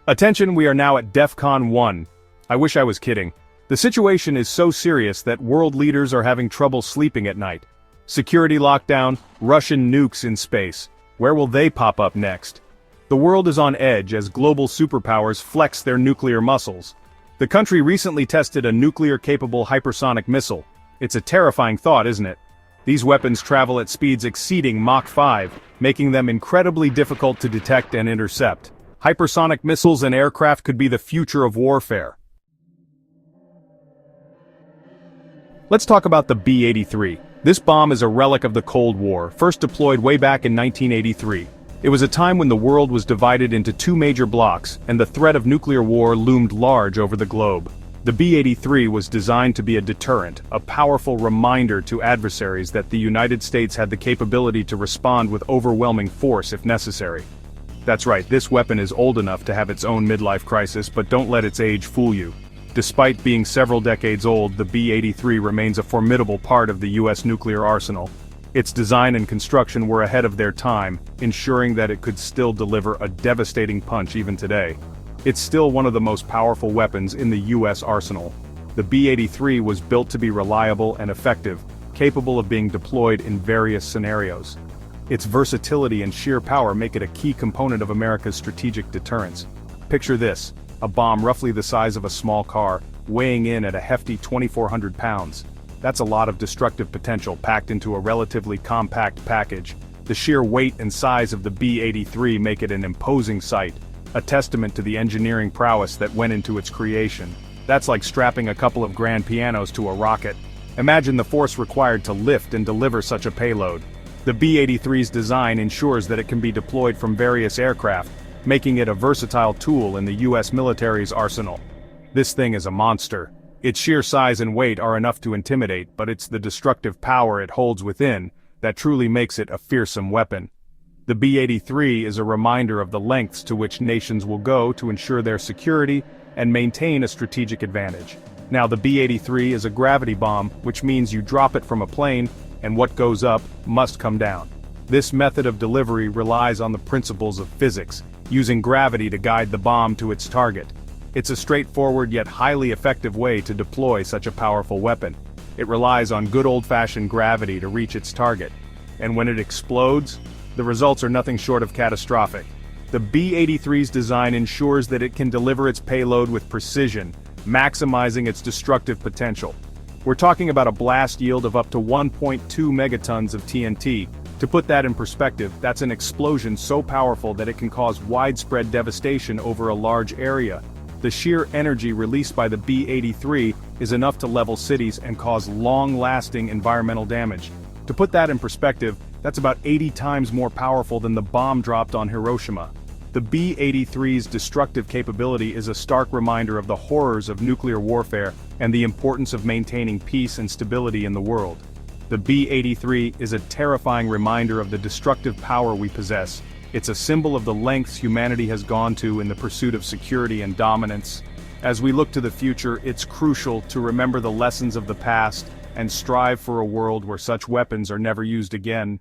Attention, we are now at DEFCON 1. I wish I was kidding. The situation is so serious that world leaders are having trouble sleeping at night. Security lockdown, Russian nukes in space. Where will they pop up next? The world is on edge as global superpowers flex their nuclear muscles. The country recently tested a nuclear-capable hypersonic missile. It's a terrifying thought, isn't it? These weapons travel at speeds exceeding Mach 5, making them incredibly difficult to detect and intercept. Hypersonic missiles and aircraft could be the future of warfare. Let's talk about the B-83. This bomb is a relic of the Cold War, first deployed way back in 1983. It was a time when the world was divided into two major blocks, and the threat of nuclear war loomed large over the globe. The B-83 was designed to be a deterrent, a powerful reminder to adversaries that the United States had the capability to respond with overwhelming force if necessary. That's right, this weapon is old enough to have its own midlife crisis, but don't let its age fool you. Despite being several decades old, the B-83 remains a formidable part of the U.S. nuclear arsenal. Its design and construction were ahead of their time, ensuring that it could still deliver a devastating punch even today. It's still one of the most powerful weapons in the U.S. arsenal. The B-83 was built to be reliable and effective, capable of being deployed in various scenarios. Its versatility and sheer power make it a key component of America's strategic deterrence. Picture this, a bomb roughly the size of a small car, weighing in at a hefty 2,400 pounds. That's a lot of destructive potential packed into a relatively compact package. The sheer weight and size of the B-83 make it an imposing sight, a testament to the engineering prowess that went into its creation. That's like strapping a couple of grand pianos to a rocket. Imagine the force required to lift and deliver such a payload. The B-83's design ensures that it can be deployed from various aircraft, making it a versatile tool in the U.S. military's arsenal. This thing is a monster. Its sheer size and weight are enough to intimidate, but it's the destructive power it holds within that truly makes it a fearsome weapon. The B-83 is a reminder of the lengths to which nations will go to ensure their security and maintain a strategic advantage. Now, the B-83 is a gravity bomb, which means you drop it from a plane, and what goes up must come down. This method of delivery relies on the principles of physics, using gravity to guide the bomb to its target. It's a straightforward yet highly effective way to deploy such a powerful weapon. It relies on good old-fashioned gravity to reach its target. And when it explodes, the results are nothing short of catastrophic. The B-83's design ensures that it can deliver its payload with precision, maximizing its destructive potential. We're talking about a blast yield of up to 1.2 megatons of TNT. To put that in perspective, that's an explosion so powerful that it can cause widespread devastation over a large area. The sheer energy released by the B-83 is enough to level cities and cause long-lasting environmental damage. To put that in perspective, that's about 80 times more powerful than the bomb dropped on Hiroshima. The B-83's destructive capability is a stark reminder of the horrors of nuclear warfare and the importance of maintaining peace and stability in the world. The B-83 is a terrifying reminder of the destructive power we possess. It's a symbol of the lengths humanity has gone to in the pursuit of security and dominance. As we look to the future, it's crucial to remember the lessons of the past and strive for a world where such weapons are never used again.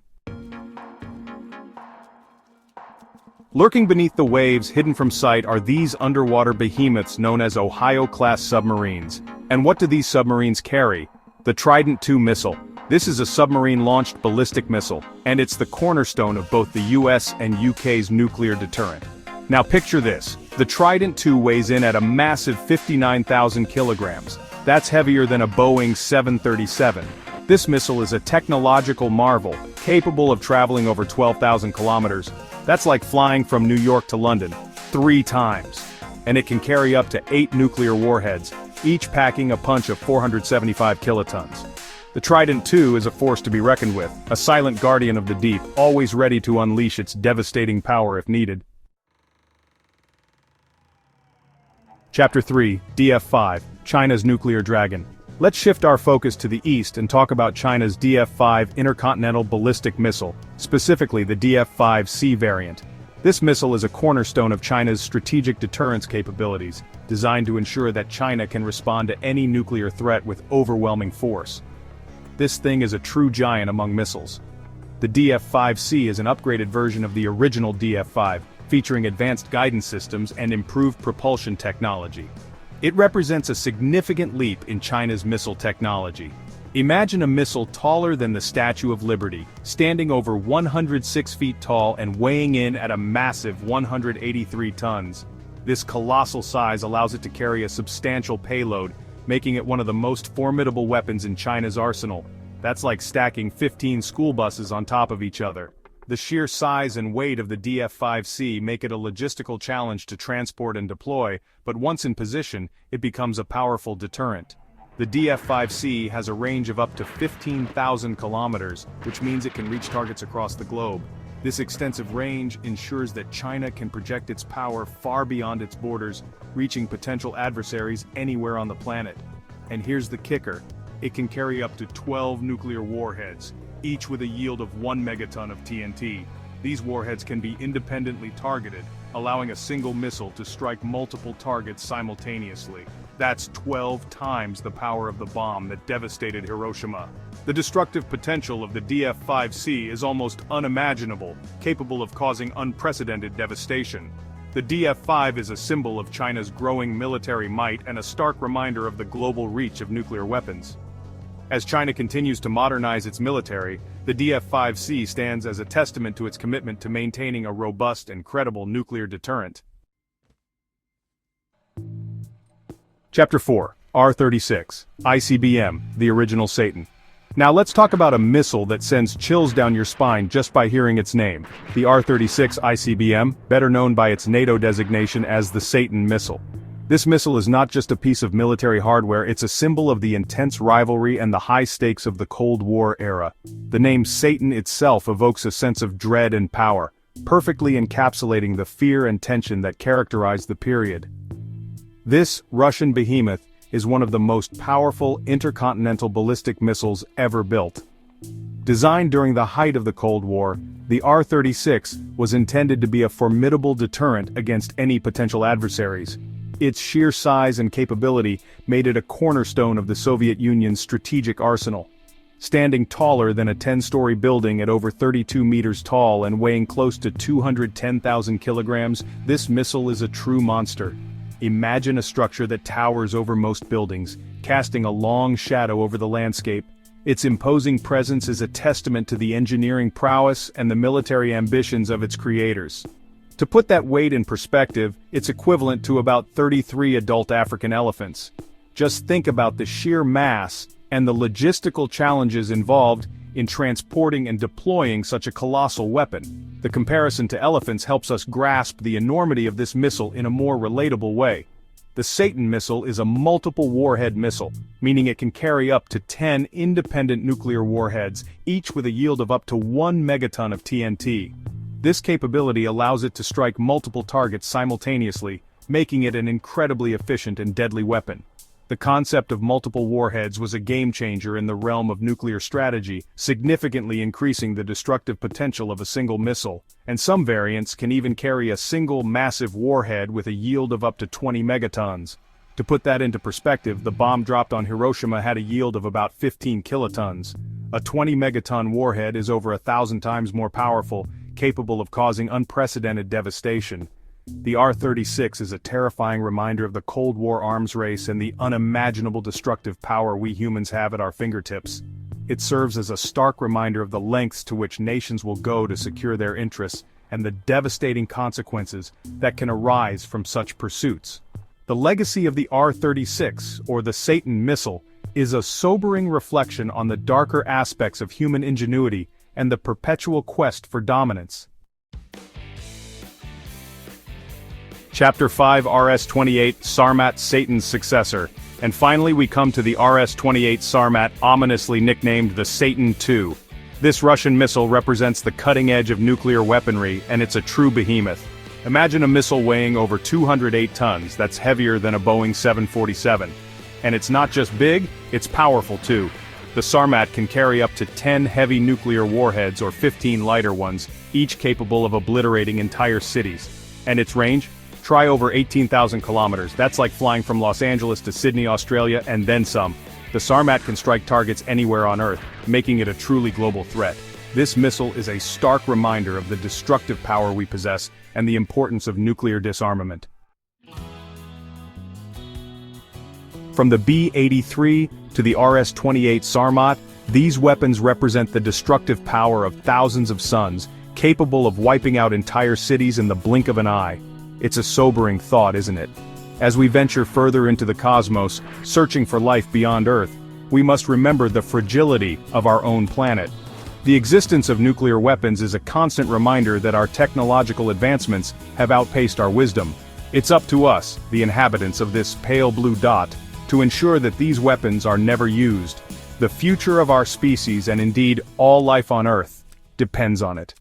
Lurking beneath the waves, hidden from sight, are these underwater behemoths known as Ohio-class submarines. And what do these submarines carry? The Trident II missile. This is a submarine-launched ballistic missile, and it's the cornerstone of both the US and UK's nuclear deterrent. Now picture this. The Trident II weighs in at a massive 59,000 kilograms. That's heavier than a Boeing 737. This missile is a technological marvel, capable of traveling over 12,000 kilometers. That's like flying from New York to London 3 times. And it can carry up to 8 nuclear warheads, each packing a punch of 475 kilotons. The Trident II is a force to be reckoned with, a silent guardian of the deep, always ready to unleash its devastating power if needed. Chapter 3, DF-5, China's Nuclear Dragon. Let's shift our focus to the east and talk about China's DF-5 intercontinental ballistic missile, specifically the DF-5C variant. This missile is a cornerstone of China's strategic deterrence capabilities, designed to ensure that China can respond to any nuclear threat with overwhelming force. This thing is a true giant among missiles. The DF-5C is an upgraded version of the original DF-5, featuring advanced guidance systems and improved propulsion technology. It represents a significant leap in China's missile technology. Imagine a missile taller than the Statue of Liberty, standing over 106 feet tall and weighing in at a massive 183 tons. This colossal size allows it to carry a substantial payload, making it one of the most formidable weapons in China's arsenal. That's like stacking 15 school buses on top of each other. The sheer size and weight of the DF-5C make it a logistical challenge to transport and deploy, but once in position, it becomes a powerful deterrent. The DF-5C has a range of up to 15,000 kilometers, which means it can reach targets across the globe. This extensive range ensures that China can project its power far beyond its borders, reaching potential adversaries anywhere on the planet. And here's the kicker: it can carry up to 12 nuclear warheads, each with a yield of 1 megaton of TNT. These warheads can be independently targeted, allowing a single missile to strike multiple targets simultaneously. That's 12 times the power of the bomb that devastated Hiroshima. The destructive potential of the DF-5C is almost unimaginable, capable of causing unprecedented devastation. The DF-5 is a symbol of China's growing military might and a stark reminder of the global reach of nuclear weapons. As China continues to modernize its military, the DF-5C stands as a testament to its commitment to maintaining a robust and credible nuclear deterrent. Chapter 4. R-36, ICBM, the original Satan. Now let's talk about a missile that sends chills down your spine just by hearing its name. The R-36 ICBM, better known by its NATO designation as the Satan missile. This missile is not just a piece of military hardware, it's a symbol of the intense rivalry and the high stakes of the Cold War era. The name Satan itself evokes a sense of dread and power, perfectly encapsulating the fear and tension that characterized the period. This Russian behemoth is one of the most powerful intercontinental ballistic missiles ever built. Designed during the height of the Cold War, the R-36 was intended to be a formidable deterrent against any potential adversaries. Its sheer size and capability made it a cornerstone of the Soviet Union's strategic arsenal. Standing taller than a 10-story building at over 32 meters tall and weighing close to 210,000 kilograms, this missile is a true monster. Imagine a structure that towers over most buildings, casting a long shadow over the landscape. Its imposing presence is a testament to the engineering prowess and the military ambitions of its creators. To put that weight in perspective, it's equivalent to about 33 adult African elephants. Just think about the sheer mass and the logistical challenges involved in transporting and deploying such a colossal weapon. The comparison to elephants helps us grasp the enormity of this missile in a more relatable way. The Satan missile is a multiple warhead missile, meaning it can carry up to 10 independent nuclear warheads, each with a yield of up to 1 megaton of TNT. This capability allows it to strike multiple targets simultaneously, making it an incredibly efficient and deadly weapon. The concept of multiple warheads was a game-changer in the realm of nuclear strategy, significantly increasing the destructive potential of a single missile, and some variants can even carry a single massive warhead with a yield of up to 20 megatons. To put that into perspective, the bomb dropped on Hiroshima had a yield of about 15 kilotons. A 20 megaton warhead is over 1,000 times more powerful, capable of causing unprecedented devastation. The R-36 is a terrifying reminder of the Cold War arms race and the unimaginable destructive power we humans have at our fingertips. It serves as a stark reminder of the lengths to which nations will go to secure their interests and the devastating consequences that can arise from such pursuits. The legacy of the R-36, or the Satan missile, is a sobering reflection on the darker aspects of human ingenuity and the perpetual quest for dominance. Chapter 5 RS-28 Sarmat Satan's Successor. And finally we come to the RS-28 Sarmat, ominously nicknamed the Satan II. This Russian missile represents the cutting edge of nuclear weaponry, and it's a true behemoth. Imagine a missile weighing over 208 tons, that's heavier than a Boeing 747. And it's not just big, it's powerful too. The Sarmat can carry up to 10 heavy nuclear warheads or 15 lighter ones, each capable of obliterating entire cities. And its range? Try over 18,000 kilometers. That's like flying from Los Angeles to Sydney, Australia, and then some. The Sarmat can strike targets anywhere on Earth, making it a truly global threat. This missile is a stark reminder of the destructive power we possess and the importance of nuclear disarmament. From the B-83 to the RS-28 Sarmat, these weapons represent the destructive power of thousands of suns, capable of wiping out entire cities in the blink of an eye. It's a sobering thought, isn't it? As we venture further into the cosmos, searching for life beyond Earth, we must remember the fragility of our own planet. The existence of nuclear weapons is a constant reminder that our technological advancements have outpaced our wisdom. It's up to us, the inhabitants of this pale blue dot, to ensure that these weapons are never used. The future of our species, and indeed all life on Earth, depends on it.